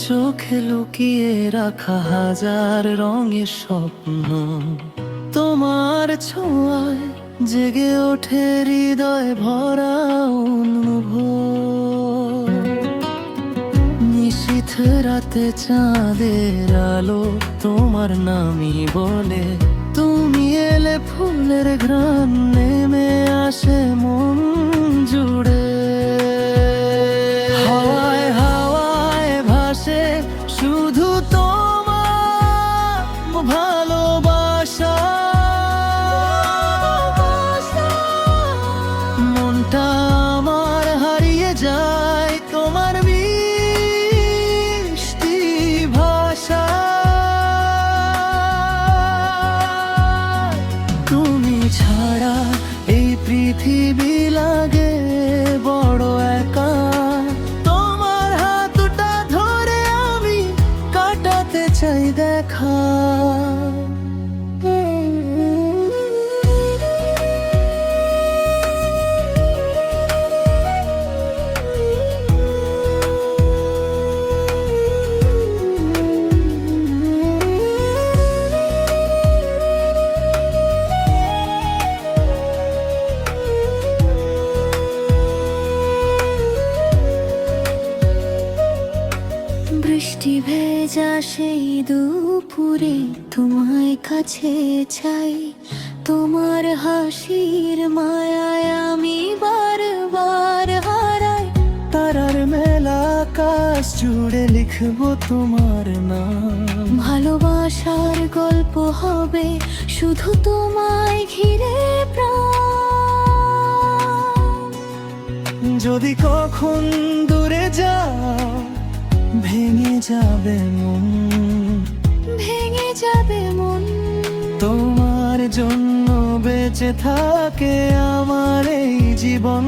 চোখে লুকিয়ে রাখা হাজার রঙের স্বপ্ন, তোমার ছোঁয়ায় জেগে ওঠে হৃদয় ভরা অনুভব। নিশীথ রাতে চাঁদের আলো তোমার নামই বলে, তুমি এলে ফুলের ঘ্রাণ নেমে আসে মন জুড়ে। হাওয়ায় হাওয়ায় ভাসে শুধু তোমার ভালোবাসা, মনটা আমার হারিয়ে যায় তোমার মিষ্টি ভাষা। তুমি ছাড়া এই পৃথিবী লাগে বড় একা, তোমার হাতটা ধরে আমি কাটাতে চাই দেখা। বৃষ্টি ভেজা সেই দুপুরে তোমায় কাছে চাই, তোমার হাসির মায়ায় আমি বারবার হারাই। তারার মেলা আকাশ জুড়ে লিখবো তোমার নাম, ভালোবাসার গল্প হবে শুধু তোমায় ঘিরে প্রাণ। যদি কখন দূরে যাও ভেঙে যাবে মন, ভেঙে যাবে মন। তোমার জন্য বেঁচে থাকে আমার এই জীবন।